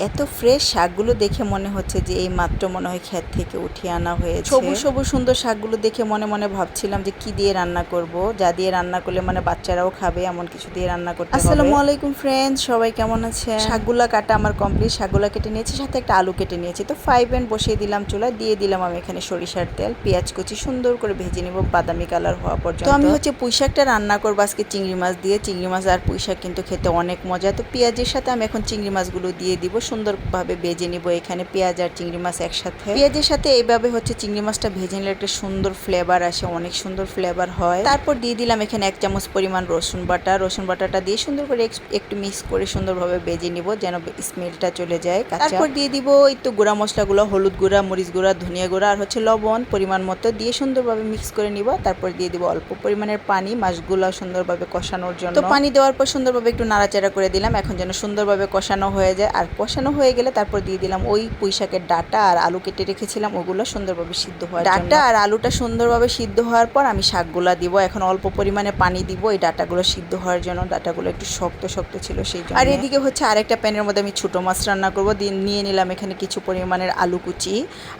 এত ফ্রেশ শাকগুলো দেখে মনে হচ্ছে যে এই মাত্র মনে হয় ক্ষেত থেকে উঠিয়ে আনা হয়েছে। সবুজ সবুজ সুন্দর শাকগুলো দেখে মনে মনে ভাবছিলাম যে কি দিয়ে রান্না করব, যা দিয়ে রান্না করলে মানে বাচ্চারাও খাবে এমন কিছু দিয়ে রান্না করতে হবে। আসসালামু আলাইকুম ফ্রেন্ডস, সবাই কেমন আছে? শাকগুলা কাটা আমার কমপ্লিট, শাকগুলা কেটে নিয়েছি, সাথে একটা আলু কেটে নিয়েছি। তো ফ্রাই প্যান বসিয়ে দিলাম চুলা, দিয়ে দিলাম আমি এখানে সরিষার তেল, পেঁয়াজ কুচি সুন্দর করে ভেজে নিব বাদামি কালার হওয়া পর্যন্ত। তো আমি হচ্ছে পুঁই শাকটা রান্না করবো আজকে চিংড়ি মাছ দিয়ে। চিংড়ি মাছ আর পুঁই শাক কিন্তু খেতে অনেক মজা। তো পেঁয়াজের সাথে আমি এখন চিংড়ি মাছগুলো দিয়ে দিব, সুন্দরভাবে ভেজে নিব এখানে পেঁয়াজ আর চিংড়ি মাছ একসাথে। পেঁয়াজের সাথে এইভাবে হচ্ছে চিংড়ি মাছটা ভেজে নিলে একটা সুন্দর ফ্লেভার আসে, অনেক সুন্দর ফ্লেভার হয়। তারপর দিয়ে দিলাম এখানে 1 চামচ পরিমাণ রসুন বাটা। রসুন বাটাটা দিয়ে সুন্দর করে একটু মিক্স করে সুন্দরভাবে ভেজে নিব যেন স্মেলটা চলে যায়। তারপর দিয়ে দিব একটু গুঁড়া মশলাগুলো, হলুদ গুঁড়া, মরিচ গুঁড়া, ধনিয়া গুঁড়া আর হচ্ছে লবণ পরিমাণ মতো দিয়ে সুন্দরভাবে মিক্স করে নিব। তারপর দিয়ে দিব অল্প পরিমাণের পানি মাছগুলো সুন্দরভাবে কষানোর জন্য। তো পানি দেওয়ার পর সুন্দরভাবে একটু নাড়াচাড়া করে দিলাম, এখন যেন সুন্দরভাবে কষানো হয়ে যায়। আর কষানো হয়ে গেলে তারপর দিয়ে দিলাম ওই পুঁই শাকের ডাঁটা আর আলু কেটে রেখেছিলাম, ওগুলো সুন্দরভাবে সিদ্ধ হওয়ার জন্য। ডাঁটা আর আলুটা সুন্দরভাবে সিদ্ধ হওয়ার পর আমি শাকগুলা দিব, এখন অল্প পরিমাণে পানি দিব এই ডাঁটাগুলো সিদ্ধ হওয়ার জন্য। ডাঁটাগুলো একটু শক্ত শক্ত ছিল সেই জন্য। আর এদিকে হচ্ছে আরেকটা প্যানের মধ্যে আমি ছোটো মাছ রান্না করব। নিয়ে নিলাম এখানে কিছু পরিমাণের আলু কুচি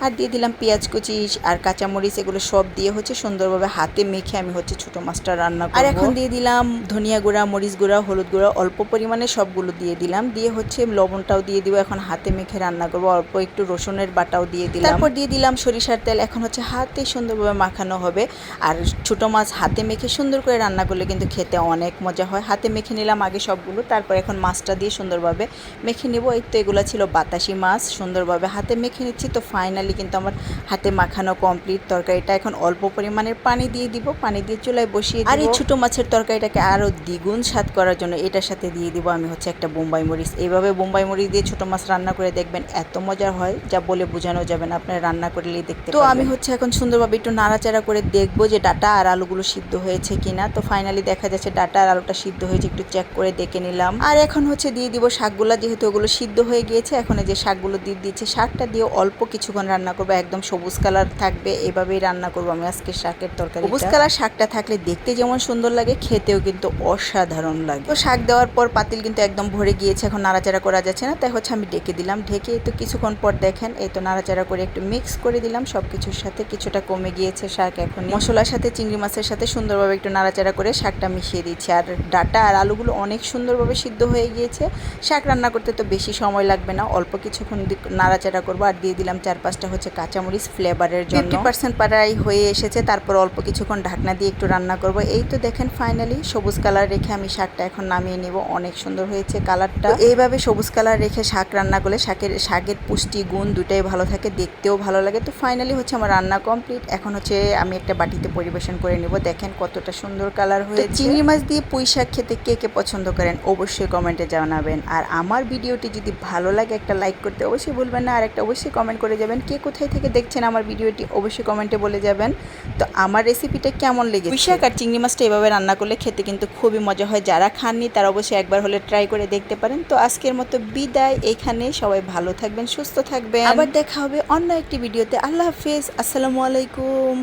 আর দিয়ে দিলাম পেঁয়াজ কুচি আর কাঁচামরিচ, এগুলো সব দিয়ে হচ্ছে সুন্দরভাবে হাতে মেখে আমি হচ্ছে ছোটো মাছটা রান্না করব। আর এখন দিয়ে দিলাম ধনিয়া গুঁড়া, মরিচ গুঁড়া, হলুদ গুঁড়া অল্প পরিমাণে সবগুলো দিয়ে দিলাম, দিয়ে হচ্ছে লবণটাও দিয়ে দিব। এখন হাতে মেখে রান্না করব, অল্প একটু রসুনের বাটাও দিয়ে দিলাম। তারপর দিয়ে দিলাম সরিষার তেল, এখন হচ্ছে হাতে সুন্দরভাবে মাখানো হবে। আর ছোটো মাছ হাতে মেখে সুন্দর করে রান্না করলে কিন্তু খেতে অনেক মজা হয়। হাতে মেখে নিলাম আগে সবগুলো, তারপর এখন মাছটা দিয়ে সুন্দরভাবে মেখে নিব। এই তো এগুলো ছিল বাতাসি মাছ, সুন্দরভাবে হাতে মেখে নিচ্ছি। তো ফাইনালি কিন্তু আমার হাতে মাখানো কমপ্লিট। তরকারিটা এখন অল্প পরিমাণের পানি দিয়ে দিব, পানি দিয়ে চুলায় বসিয়ে দিব। আর এই ছোটো মাছের তরকারিটাকে আরও দ্বিগুণ স্বাদ করার জন্য এটার সাথে দিয়ে দিব আমি হচ্ছে একটা বোম্বাই মরিচ। এইভাবে বোম্বাই মরিচ দিয়ে ছোটো মাছ রান্না করে দেখবেন এত মজা হয় যা বলে বোঝানো যাবে না, আপনারা রান্না করলেই দেখতে পাবেন। তো আমি হচ্ছে এখন সুন্দরভাবে একটু নাড়াচাড়া করে দেখবো যে ডাঁটা আর আলুগুলো সিদ্ধ হয়েছে কিনা। তো ফাইনালি দেখা যাচ্ছে ডাঁটা আর আলুটা সিদ্ধ হয়েছে, একটু চেক করে দেখে নিলাম। আর এখন হচ্ছে দিয়ে দিব শাকগুলা, যেহেতু ওগুলো সিদ্ধ হয়ে গিয়েছে এখন এই যে শাকগুলো দিয়ে দিচ্ছে। শাকটা দিয়ে অল্প কিছুক্ষণ রান্না করবো, একদম সবুজ কালার থাকবে, এভাবেই রান্না করবো আমি আজকে শাকের তরকারি। সবুজ কালার শাকটা থাকলে দেখতে যেমন সুন্দর লাগে, খেতেও কিন্তু অসাধারণ লাগে। তো শাক দেওয়ার পর পাতিল কিন্তু একদম ভরে গিয়েছে, এখন নাড়াচাড়া করা যাচ্ছে না, তাই হচ্ছে আমি ডেকে দিলাম। ঢেকে তো কিছুক্ষণ পর দেখেন এই তো নাড়াচাড়া করে একটু মিক্স করে দিলাম সব কিছুর সাথে, কিছুটা কমে গিয়েছে শাক। এখন মশলার সাথে চিংড়ি মাছের সাথে সুন্দরভাবে একটু নাড়াচাড়া করে শাকটা মিশিয়ে দিচ্ছি। আর ডাঁটা আর আলুগুলো অনেক সুন্দরভাবে সিদ্ধ হয়ে গিয়েছে। শাক রান্না করতে তো বেশি সময় লাগবে না, অল্প কিছুক্ষণ নাড়াচাড়া করবো। আর দিয়ে দিলাম 4-5টা হচ্ছে কাঁচামরিচ ফ্লেভারের জন্য। 50% পাড়াই হয়ে এসেছে, তারপর অল্প কিছুক্ষণ ঢাকনা দিয়ে একটু রান্না করব। এই তো দেখেন ফাইনালি সবুজ কালার রেখে আমি শাকটা এখন নামিয়ে নেব, অনেক সুন্দর হয়েছে কালারটা। এইভাবে সবুজ কালার রেখে শাক রান্না করলে শাকের পুষ্টি গুণ দুটাই ভালো থাকে, দেখতেও ভালো লাগে। তো ফাইনালি হচ্ছে আমার রান্না কমপ্লিট, এখন হচ্ছে আমি একটা বাটিতে পরিবেশন করে নেব। দেখেন কতটা সুন্দর কালার হয়েছে। চিংড়ি মাছ দিয়ে পুঁই শাক খেতে কে কে পছন্দ করেন অবশ্যই কমেন্টে জানাবেন। আর আমার ভিডিওটি যদি ভালো লাগে একটা লাইক করতে অবশ্যই ভুলবেন না, আর একটা অবশ্যই কমেন্ট করে যাবেন কে কোথায় থেকে দেখছেন আমার ভিডিওটি অবশ্যই কমেন্টে বলে যাবেন। তো আমার রেসিপিটা কেমন লেগেছে? পুঁই শাক আর চিংড়ি মাছটা এভাবে রান্না করলে খেতে কিন্তু খুবই মজা হয়, যারা খাননি তারা অবশ্যই একবার হলে ট্রাই করে দেখতে পারেন। তো আজকের মতো বিদায় এখানে, সবাই ভালো থাকবেন, সুস্থ থাকবেন, আবার দেখা হবে অন্য একটি ভিডিওতে। আল্লাহ হাফেজ, আসসালামু আলাইকুম।